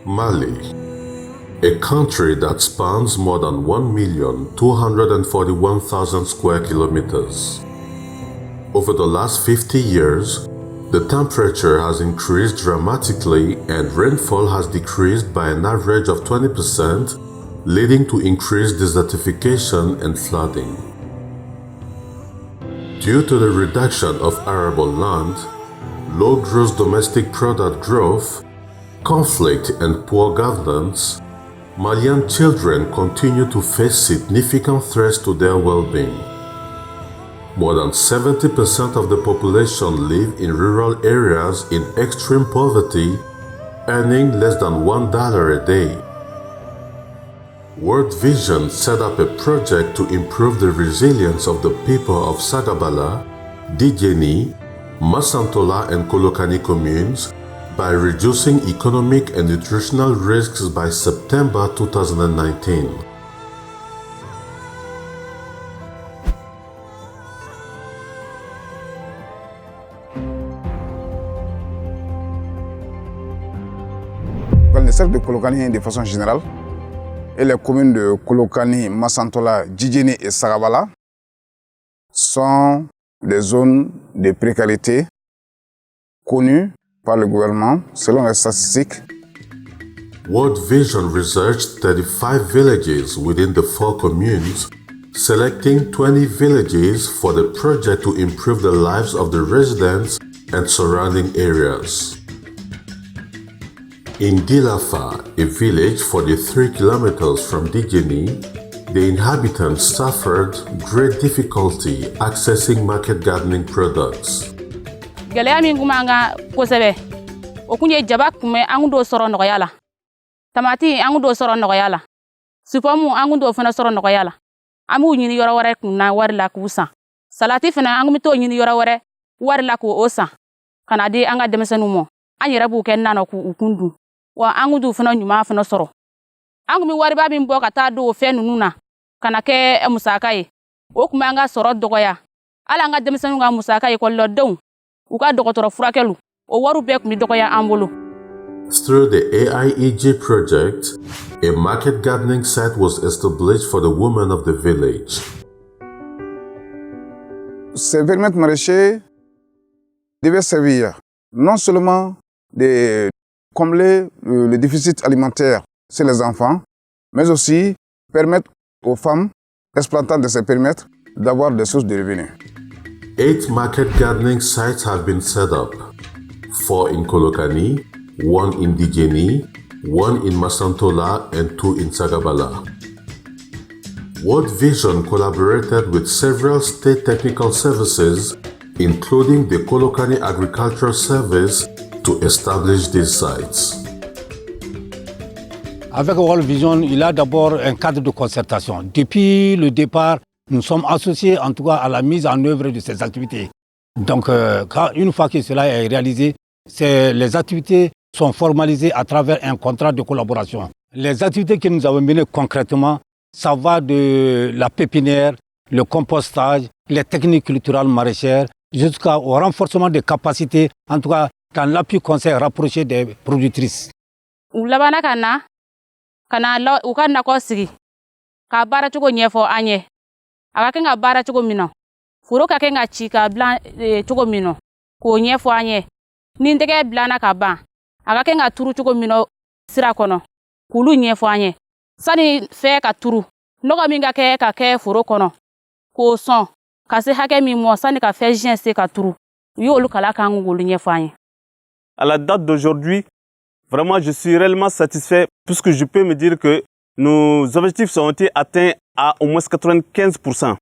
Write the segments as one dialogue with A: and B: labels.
A: Mali, a country that spans more than 1,241,000 square kilometers. Over the last 50 years, the temperature has increased dramatically and rainfall has decreased by an average of 20%, leading to increased desertification and flooding. Due to the reduction of arable land, low gross domestic product growth, conflict and poor governance, Malian children continue to face significant threats to their well-being. More than 70% of the population live in rural areas in extreme poverty, earning less than $1 a day. World Vision set up a project to improve the resilience of the people of Sagabala, Dijeni, Masantola and Kolokani communes by reducing economic and nutritional risks by September 2019.
B: Le cercle de Kolokani de façon générale et les communes de Kolokani, Masantola, Djidjeni et Sagabala sont des zones de précarité connues par le gouvernement selon les statistiques.
A: World Vision researched 35 villages within the 4 communes, selecting 20 villages for the project to improve the lives of the residents and surrounding areas. In Dilafa, a village 43 kilometers from Dijeni, the inhabitants suffered great difficulty accessing market gardening products.
C: Gɛlɛya min kun b'an kan kosɛbɛ o kun ye jaba kunbɛ an kun t'o sɔrɔ nɔgɔya la tamati an kun t'o sɔrɔ nɔgɔya la sipomu an kun t'o fana sɔrɔ nɔgɔya la an b'u ɲini yɔrɔ wɛrɛ kunna wari la k'u san salati fana an kun bɛ t'o ɲini yɔrɔ wɛrɛ wari la k'o san ka na di an ka denmisɛnninw ma an yɛrɛ b'u kɛ nanɔ k'u kun dun wa an kun t'u fana ɲuman fana sɔrɔ an kun bɛ wariba min bɔ ka taa don o fɛn ninnu na ka na kɛ musaka ye o kun b'an ka sɔrɔ dɔgɔya hali an ka denmisɛnninw ka musaka ekɔlidenw u ka dɔgɔtɔrɔ furakɛliw o wariw bɛɛ kun bɛ dɔgɔya an bolo.
A: Through the AIEG project, a market gardening site was established for the women of the village.
B: Ces périmètres maraîchers devaient servir non seulement de combler le déficit alimentaire chez les enfants, mais aussi permettre aux femmes exploitantes de ces périmètres d'avoir des sources de revenus.
A: 8 market gardening sites have been set up, 4 in Kolokani, 1 in Dijeni, 1 in Masantola and 2 in Sagabala. World Vision collaborated with several state technical services, including the Kolokani Agricultural Service, to establish these sites.
D: Avec World Vision, il a d'abord un cadre de concertation. Depuis le départ, nous sommes associés en tout cas à la mise en œuvre de ces activités. Donc, une fois que cela est réalisé, les activités sont formalisées à travers un contrat de collaboration. Les activités que nous avons menées concrètement, ça va de la pépinière, le compostage, les techniques culturelles maraîchères, jusqu'au renforcement des capacités, en tout cas dans l'appui conseil rapproché des productrices.
C: Labana kana u ka nakɔ sigi ka baara cogo ɲɛfɔ an ye a ka kɛ ka baara cogo min na foro ka kɛ ka ci ka bila cogo min na k'o ɲɛfɔ an ye ni tɛgɛ bilana ka ban a ka kɛ ka turu cogo min na sira kɔnɔ k'olu ɲɛfɔ an ye sani fɛn ka turu nɔgɔ min ka kɛ foro kɔnɔ k'o sɔn ka se hakɛ min mɔ sani ka fɛn jɛn se ka turu u y'olu kala kan k'olu ɲɛfɔ an ye.
E: À la date d'aujourd'hui, vraiment, je suis réellement satisfait puisque je peux me dire que nos objectifs ont été atteints à au moins 95%.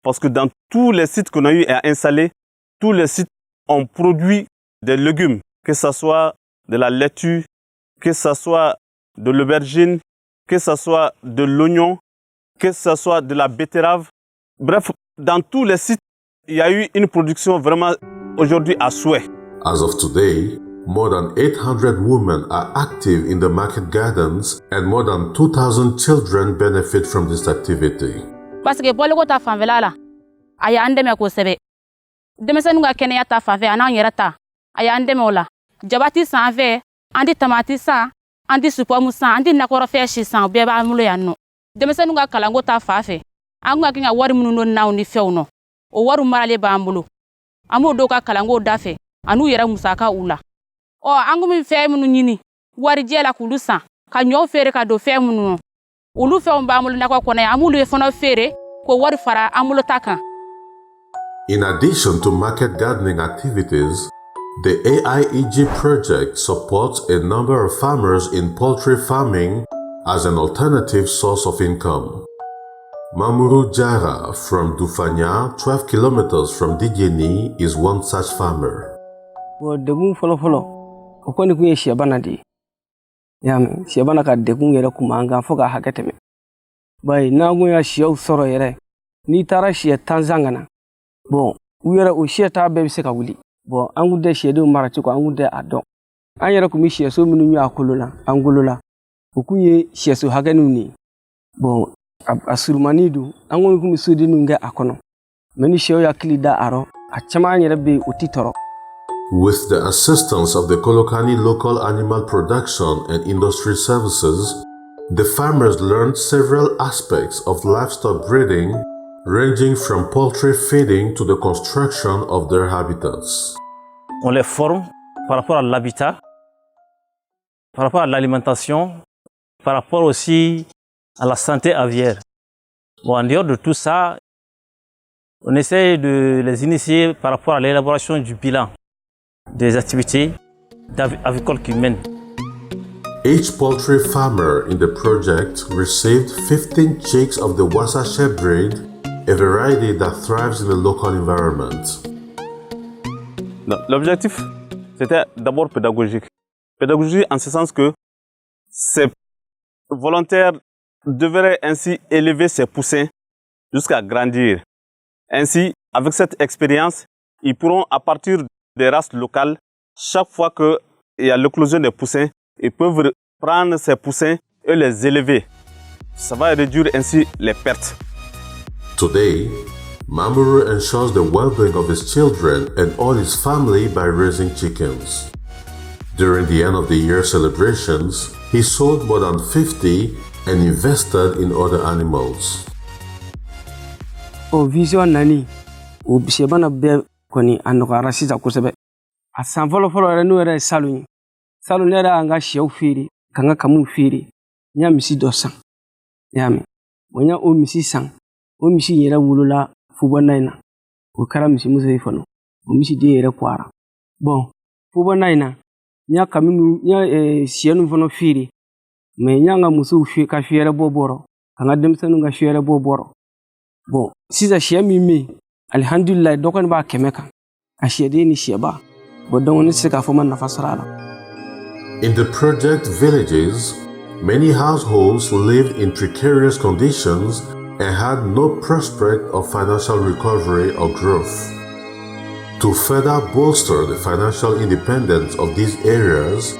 E: Parce que dans tous les sites qu'on a eu à installer, tous les sites ont produit des légumes, que ce soit de la laitue, que ce soit de l'aubergine, que ce soit de l'oignon, que ce soit de la betterave. Bref, dans tous les sites, il y a eu une production vraiment aujourd'hui à souhait.
A: As of today, more than 800 women are active in the market gardens and more than 2,000 children benefit from this activity.
C: Parce que bɔlɔko ta fanfɛla la a y'an dɛmɛ kosɛbɛ denmisɛnninw ka kɛnɛya ta fanfɛ a n'an yɛrɛ ta a y'an dɛmɛ o la jabati san fɛ an tɛ tamati san an tɛ support mu san an tɛ nakɔrɔfɛn si san o bɛɛ b'an bolo yan nɔ denmisɛnninw ka kalanko ta fa fɛ an ka kan ka wari minnu don naw ni fɛnw nɔ o wari maralen b'an bolo an b'o dɔw ka kalanko da fɛ an'u yɛrɛ musaka u la an ko min fɛn minnu ɲini warijɛ la k'olu san ka ɲɔw feere ka don fɛn minnu olu fɛnw b'an bolo nakɔ kɔnɔ yan an b'olu fana feere k'o wari fara an bolo ta kan.
A: In addition to market gardening activities, the AIEG project supports a number of farmers in poultry farming as an alternative source of income. Mamourou Jara from Dufanya, 12 kilometers from Dijeni, is one such farmer.
F: Degun folo o koni kun ye siyabana de yami siyabana ka degun yɛrɛ kuma an kan fo ka hakɛ tɛmɛ bayi n'a kun ya siyaw sɔrɔ yɛrɛ n'i taara siya 10 zangana bon u yɛrɛ o siya ta bɛɛ bɛ se ka wuli bon an kun tɛ siyadenw mara cogo an kun tɛ a dɔn an yɛrɛ kun bɛ siyaso minnu ye a kolo la an golo la o kun ye siyaso hakɛninw ni bon a surumani don an kun bɛ sodenninw kɛ a kɔnɔ mais ni siyaw hakili da a rɔ a caman yɛrɛ bɛ o ti tɔɔrɔ.
A: With the assistance of the Kolokani Local Animal Production and Industry Services, the farmers learned several aspects of livestock breeding, ranging from poultry feeding to the construction of their habitats.
G: On les forme par rapport à l'habitat, par rapport à l'alimentation, par rapport aussi à la santé aviaire. Bon, en dehors de tout ça, on essaie de les initier par rapport à l'élaboration du bilan des activités avicoles qu'ils mènent.
A: Each poultry farmer in the project received 15 chicks of the Wasashe breed, a variety that thrives in the local environment.
E: L'objectif, c'était d'abord pédagogique. Pédagogique en ce sens que ces volontaires devraient ainsi élever ces poussins jusqu'à grandir. Ainsi, avec cette expérience, ils pourront, à partir des races locales, chaque fois qu'il y a l'éclosion des poussins, ils peuvent prendre ces poussins et les élever. Ça va réduire ainsi les pertes.
A: Today, Mamoru ensures the well-being of his children and all his family by raising chickens. During the end of the year celebrations, he sold more than 50 and invested in other animals.
F: Vision nani, o bisebana be koni anokara siza kosebe. A san fɔlɔ yɛrɛ n'o yɛrɛ ye salon ye. Salon ne yɛrɛ y'an ka sɛw feere, k'an ka kamuw feere. N y'a misi dɔ san. I y'a mɛn. N y'a o misi san. O misi yɛrɛ wolola fubɔnna in na. O kɛra misimuso ye fana. O misi den yɛrɛ kɔra. Bon, fubɔnna in na, n y'a sɛ ninnu fana feere. Mais n y'a ka musow ka su yɛrɛ bɔ bɔrɔ. K'an ka denmisɛnninw ka su yɛrɛ bɔ bɔrɔ. Bon, sisan sɛ min bɛ yen, alihamdulilayi dɔ kɔni b'a 100 kan. A sɛden ni sɛba. In
A: the project villages, many households lived in precarious conditions and had no prospect of financial recovery or growth. To further bolster the financial independence of these areas,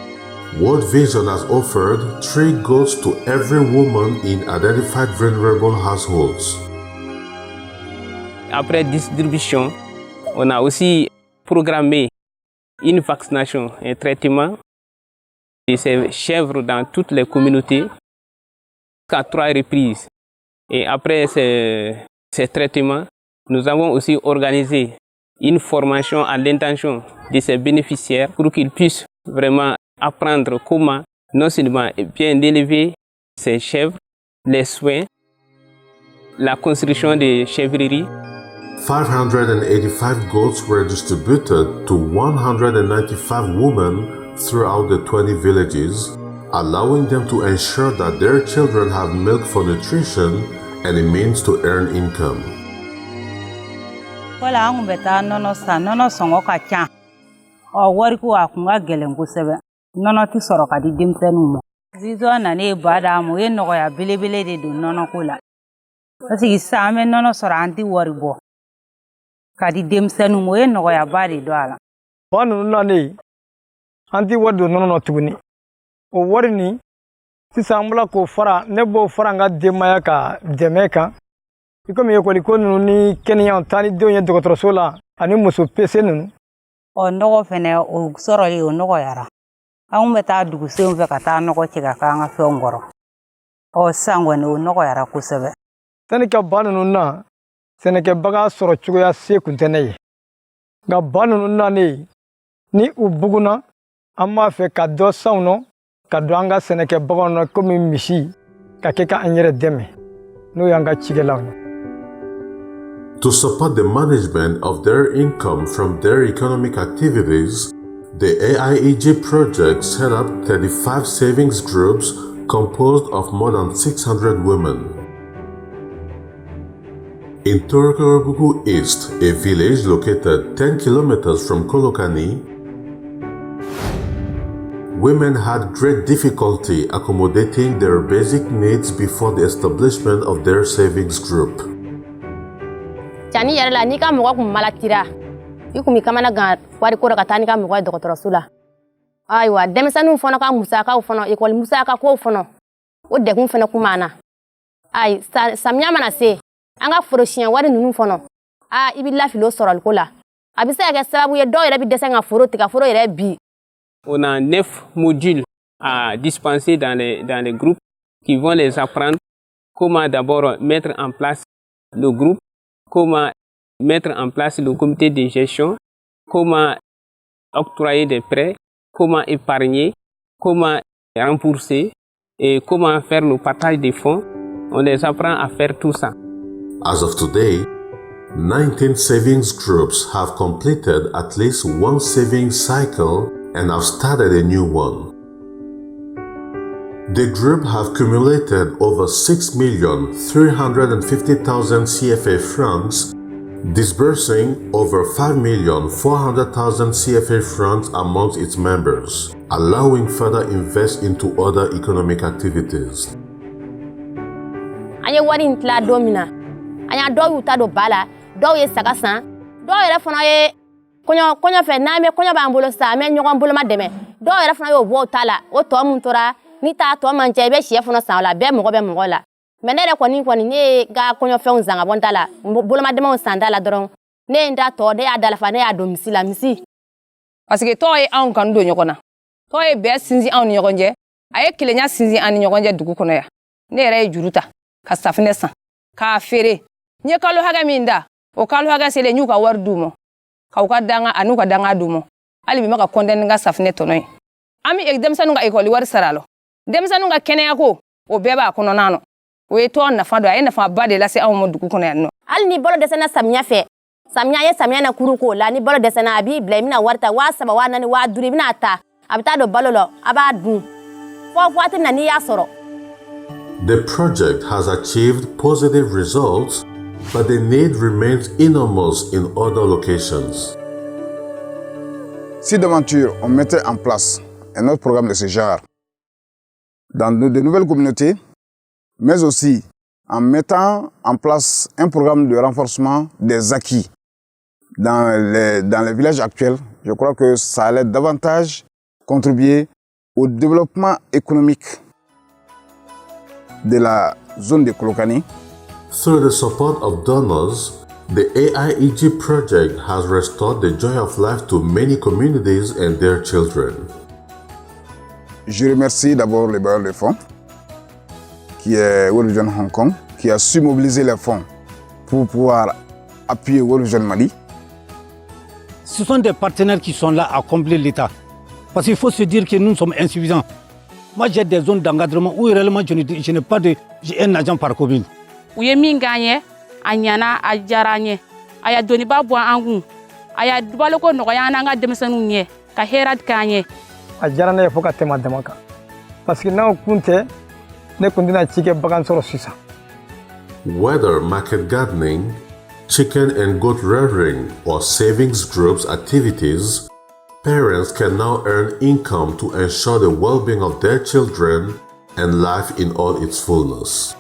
A: World Vision has offered 3 goats to every woman in identified vulnerable households.
F: Après distribution, on a aussi programmé une vaccination, un traitement de ces chèvres dans toutes les communautés à 3 reprises. Et après ces traitements, nous avons aussi organisé une formation à l'intention de ces bénéficiaires pour qu'ils puissent vraiment apprendre comment non seulement bien élever ces chèvres, les soins, la construction des chèvreries.
A: 585 goats were distributed to 195 women throughout the 20 villages, allowing them to ensure that their children have milk for nutrition and a means to earn income.
H: Wala angu beta nono songo ka cha. O wari ku akunga gelen kusebe. Nono ti soro ka di dimsenu mo. Zizo na ne bada mo ye no ya belebele de do nono kula. Asi isame nono soro anti wari bo. Kadi demsenu mo ye no ya bari do ala.
I: Wanu nani anti wari do nono tuguni. O wari ni sisambula ko fara nebo fara nga demaya ka demeka. Iko mi ko likonu ni Kenya tani do ye dokotoro sola ani muso pese nunu.
H: O nogo fene o soro ye o nogo yara. An kun bɛ taa dugusenw fɛ ka taa nɔgɔ cɛ ka k'an ka fɛnw kɔrɔ. Sisan kɔni o nɔgɔyara kosɛbɛ.
I: Sɛnɛkɛba ninnu na sɛnɛkɛbaga sɔrɔ cogoya se kun tɛ ne ye. Nka ba ninnu nalen ni u buguna an b'a fɛ ka dɔ sanw nɔ ka don an ka sɛnɛkɛbaganw na komi misi ka kɛ ka an yɛrɛ dɛmɛ n'o y'an ka cikɛlaw ye.
A: To support the management of their income from their economic activities, the AIEG project set up 35 savings groups composed of more than 600 women. In Torokorobuku East, a village located 10 kilometers from Kolokani, women had great difficulty accommodating their basic needs before the establishment of their savings group.
J: Chani yɛrɛ la n'i ka mɔgɔ kun malatira I kun b'i kamana gan wari ko ka taa n'i ka mɔgɔ ye dɔgɔtɔrɔso la. Ayiwa denmisɛnninw fana ka musakaw fana école musaka kow fana o degun fana kun b'an na. Ayi samiya mana se an ka forosiyɛn wari ninnu fana I bɛ lafili o sɔrɔli ko la. A bɛ se ka kɛ sababu ye dɔw yɛrɛ bɛ dɛsɛ ka foro tigɛ foro yɛrɛ bi.
F: On a 9 modules à dispenser dans les groupes qui vont les apprendre comment d'abord mettre en place le groupe, comment mettre en place le comité de gestion, comment octroyer des prêts, comment épargner, comment rembourser et comment faire le partage des fonds. On les apprend à faire tout ça.
A: As of today, 19 savings groups have completed at least one savings cycle and have started a new one. The group have cumulated over 6,350,000 CFA francs, disbursing over 5,400,000 CFA francs amongst its members, allowing further invest into other economic activities.
J: Anye wari ntla domina. Anya do yuta do bala, do ye saga san, do yere fana ye konyo fe na me konyo ba mbolo sa me nyogon bolo ma deme. Do yere fana yo bo tala, o to mun tora ni ta to man je be chef fana sa la be mo la. Me ne re koni ne ga konyo fe unzanga bon tala, bolo ma deme on sandala doron. Ne nda to de adala fa ne ya domisila misi.
K: Parce que to ye an kan do nyokona. To ye be sinzi an nyogonje, aye kilenya sinzi an nyogonje dugu kono ya. Ne re juruta ka safine san ka fere nye kalo haga minda o kalo haga sele nyuka war dumo ka ka danga anu ka danga dumo ali bi maka konden nga safine tonoy ami ek dem sanu nga ekoli war saralo dem sanu nga kenya ko o beba kono nano o e to na fa do ay na fa bade la se awu moduku kono ya no
J: ali ni bolo desena samnya fe samnya na kuru ko la ni bolo desena abi blamina warta wa saba wa nani wa duri bina ta abita do balolo aba du fo fati na ni ya soro.
A: The project has achieved positive results, but the need remains enormous in other locations.
B: Si d'aventure on mettait en place un autre programme de ce genre dans de nouvelles communautés, mais aussi en mettant en place un programme de renforcement des acquis dans les villages actuels, je crois que ça allait davantage contribuer au développement économique de la zone de Kolokani.
A: Through the support of donors, the AIEG project has restored the joy of life to many communities and their children.
B: Je remercie d'abord le bailleur de fonds, qui est World Vision Hong Kong, qui a su mobiliser les fonds pour pouvoir appuyer World Vision Mali.
D: Ce sont des partenaires qui sont là à combler l'État. Parce qu'il faut se dire que nous sommes insuffisants. Moi, j'ai des zones d'encadrement où réellement je n'ai pas un agent par commune.
C: U ye min gagné a ɲana a diyara n ye a ya doniba bɔ an kun a ya baloko nɔgɔya an ka denmisɛnninw ɲɛ ka hɛrɛ k'an ye.
I: A diyara ne ye fo ka tɛmɛ a dama kan parce que n'aw kun tɛ ne kun tɛna ci kɛ bagan sɔrɔ sisan.
A: Whether market gardening, chicken and goat rearing, or savings groups activities, parents can now earn income to ensure the well-being of their children and life in all its fullness.